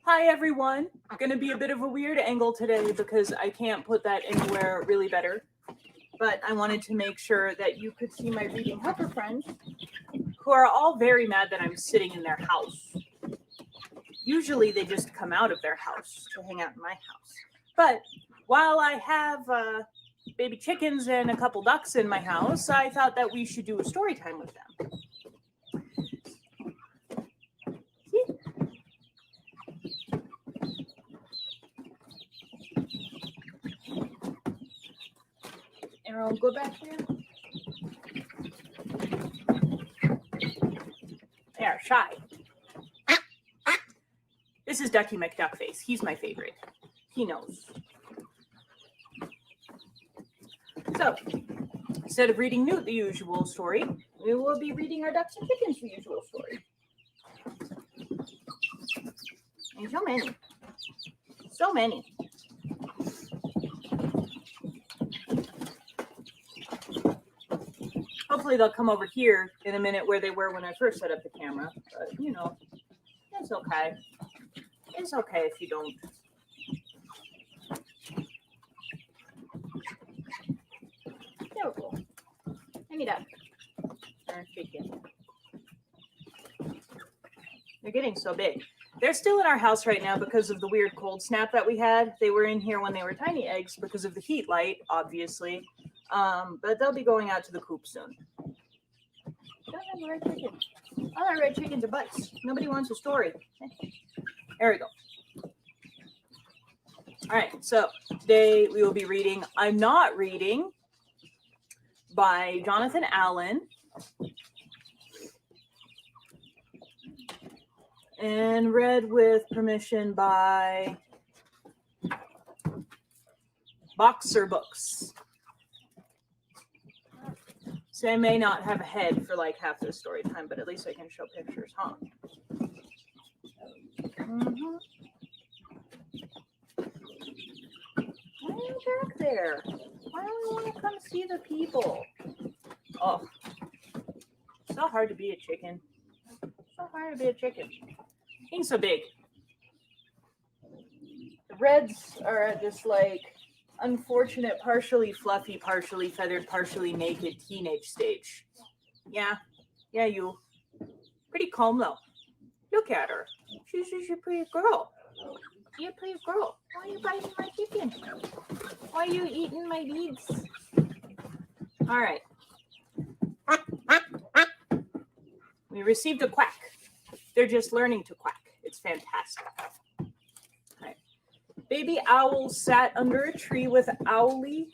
Hi everyone. Gonna be a bit of a weird angle today because I can't put that anywhere really better. But I wanted to make sure that you could see my reading helper friends who are all very mad that I'm sitting in their house. Usually they just come out of their house to hang out in my house. But while I have baby chickens and a couple ducks in my house, I thought that we should do a story time with them. Aaron, go back here. They are shy. This is Ducky McDuckface. He's my favorite. He knows. So, instead of reading Newt the usual story, we will be reading our ducks and chickens the usual story. And so many. So many. Hopefully they'll come over here in a minute where they were when I first set up the camera. But, you know, it's okay. It's okay if you don't. There we go. Hang it up. Chicken. They're getting so big. They're still in our house right now because of the weird cold snap that we had. They were in here when they were tiny eggs because of the heat light, obviously. But they'll be going out to the coop soon. Don't have the red chicken. All our red chickens are butts. Nobody wants a story. There we go. All right, so today we will be reading I'm Not Reading by Jonathan Allen. And read with permission by Boxer Books. So I may not have a head for like half this story time, but at least I can show pictures, huh? Mm-hmm. Why are you back there? Why don't you want to come see the people? Oh, so hard to be a chicken. So hard to be a chicken. Being so big. The reds are just like unfortunate, partially fluffy, partially feathered, partially naked teenage stage. Yeah, you. Pretty calm though. Look at her. She's a pretty girl. You're a pretty girl. Why are you biting my chicken? Why are you eating my beads? All right. We received a quack. They're just learning to quack. It's fantastic. All right. Baby owl sat under a tree with Owlie.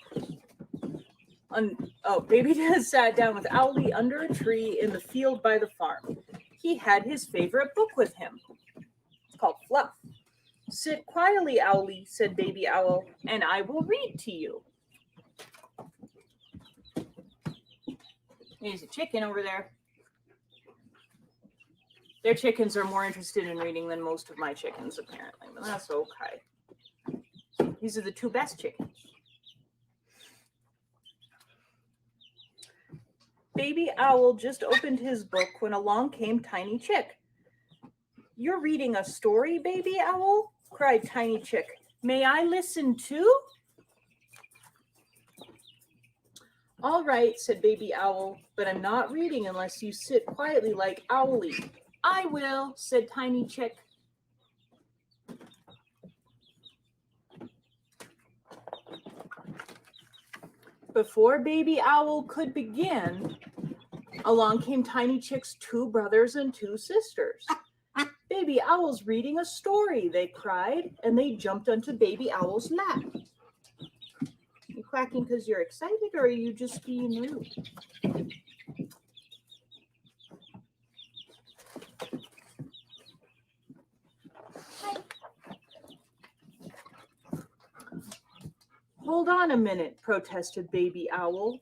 Baby sat down with Owlie under a tree in the field by the farm. He had his favorite book with him. It's called Fluff. Sit quietly, Owlie, said Baby Owl, and I will read to you. There's a chicken over there. Their chickens are more interested in reading than most of my chickens, apparently, but that's okay. These are the two best chickens. Baby Owl just opened his book when along came Tiny Chick. You're reading a story, Baby Owl? Cried Tiny Chick. May I listen too? All right, said Baby Owl, but I'm not reading unless you sit quietly like Owlie. I will, said Tiny Chick. Before Baby Owl could begin, along came Tiny Chick's two brothers and two sisters. Baby Owl's reading a story, they cried, and they jumped onto Baby Owl's lap. You quacking because you're excited, or are you just being rude? Hold on a minute, protested Baby Owl.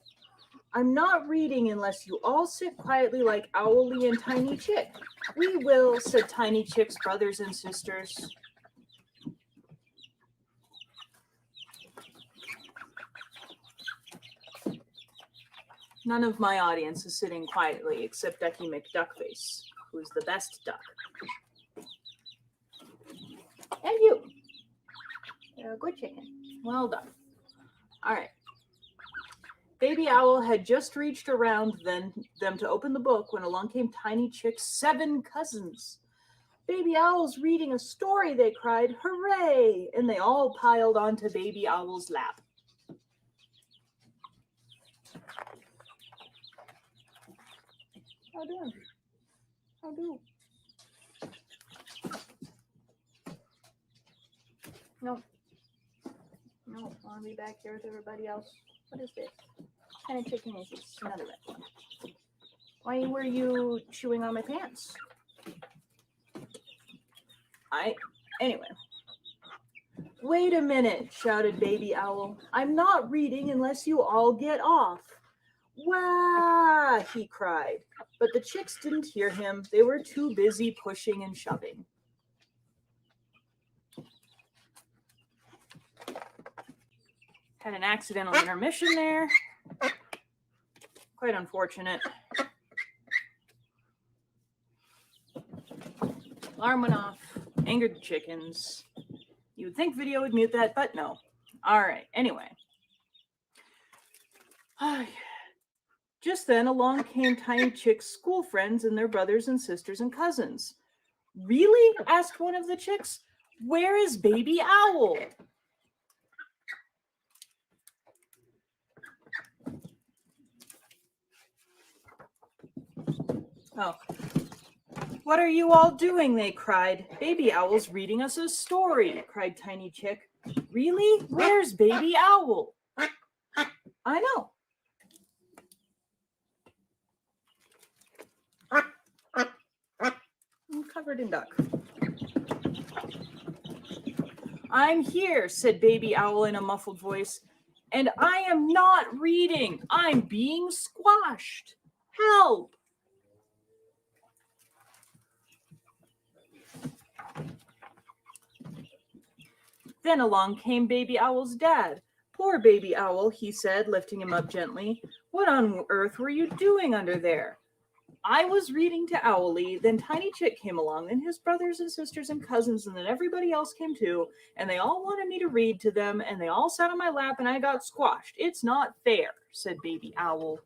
I'm not reading unless you all sit quietly like Owlie and Tiny Chick. We will, said Tiny Chick's brothers and sisters. None of my audience is sitting quietly except Ducky McDuckface, who's the best duck. You're a good chicken. Well done. All right. Baby Owl had just reached around them to open the book when along came Tiny Chick's 7 cousins. Baby Owl's reading a story, they cried. Hooray! And they all piled onto Baby Owl's lap. How do? How do? No. No, I want to be back here with everybody else. What is this? What kind of chicken is this? Another red one. Why were you chewing on my pants? Anyway. Wait a minute, shouted Baby Owl. I'm not reading unless you all get off. Wah, he cried. But the chicks didn't hear him. They were too busy pushing and shoving. Had an accidental intermission there. Quite unfortunate. Alarm went off. Angered the chickens. You would think video would mute that, but no. All right, anyway. Just then along came Tiny Chick's school friends and their brothers and sisters and cousins. Really? Asked one of the chicks. Where is Baby Owl? Oh. What are you all doing? They cried. Baby Owl's reading us a story, cried Tiny Chick. Really? Where's Baby Owl? I know. I'm covered in duck. I'm here, said Baby Owl in a muffled voice, and I am not reading. I'm being squashed. Help! Then along came Baby Owl's dad. Poor Baby Owl, he said, lifting him up gently. What on earth were you doing under there? I was reading to Owlie, then Tiny Chick came along, and his brothers and sisters and cousins, and then everybody else came too, and they all wanted me to read to them, and they all sat on my lap, and I got squashed. It's not fair, said Baby Owl.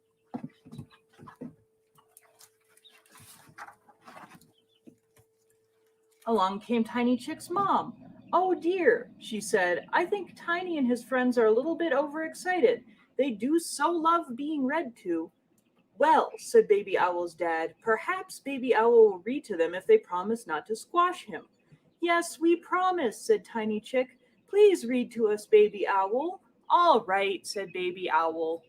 Along came Tiny Chick's mom. Oh dear, she said, I think Tiny and his friends are a little bit overexcited. They do so love being read to. Well, said Baby Owl's dad, perhaps Baby Owl will read to them if they promise not to squash him. Yes, we promise, said Tiny Chick. Please read to us, Baby Owl. All right, said Baby Owl.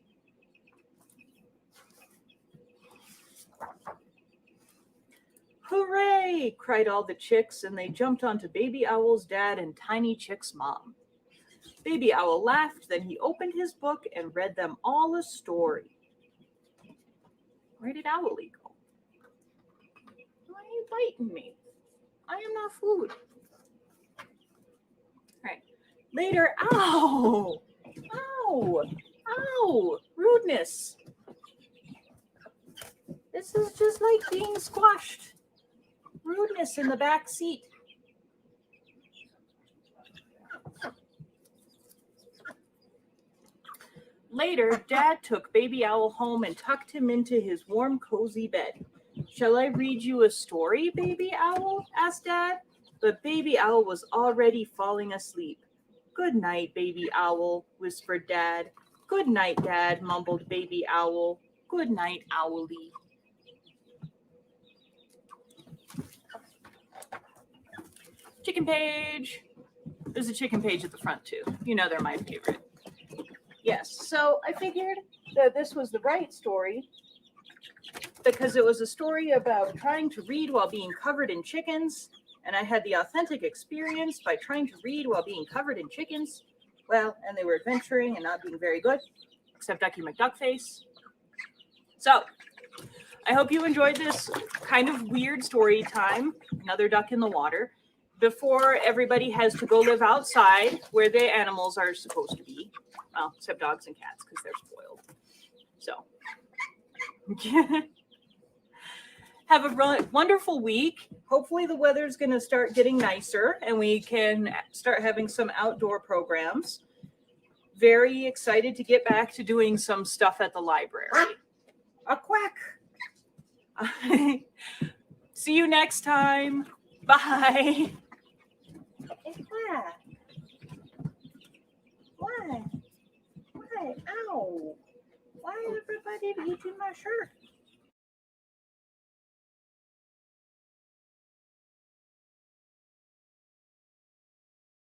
Hooray! Cried all the chicks, and they jumped onto Baby Owl's dad and Tiny Chick's mom. Baby Owl laughed, then he opened his book and read them all a story. Where did Owlie go? Why are you biting me? I am not food. All right. Later, ow! Ow! Ow! Rudeness. This is just like being squashed. Rudeness in the back seat. Later, Dad took Baby Owl home and tucked him into his warm, cozy bed. Shall I read you a story, Baby Owl? Asked Dad. But Baby Owl was already falling asleep. Good night, Baby Owl, whispered Dad. Good night, Dad, mumbled Baby Owl. Good night, Owlie. Chicken page. There's a chicken page at the front, too. You know they're my favorite. Yes, so I figured that this was the right story because it was a story about trying to read while being covered in chickens, and I had the authentic experience by trying to read while being covered in chickens. Well, and they were adventuring and not being very good, except Ducky McDuckface. So, I hope you enjoyed this kind of weird story time, another duck in the water, before everybody has to go live outside where the animals are supposed to be. Well, except dogs and cats, because they're spoiled. So, Have a wonderful week. Hopefully the weather's going to start getting nicer and we can start having some outdoor programs. Very excited to get back to doing some stuff at the library. A quack. See you next time. Bye. Why? Why? Ow. Why everybody eating my shirt?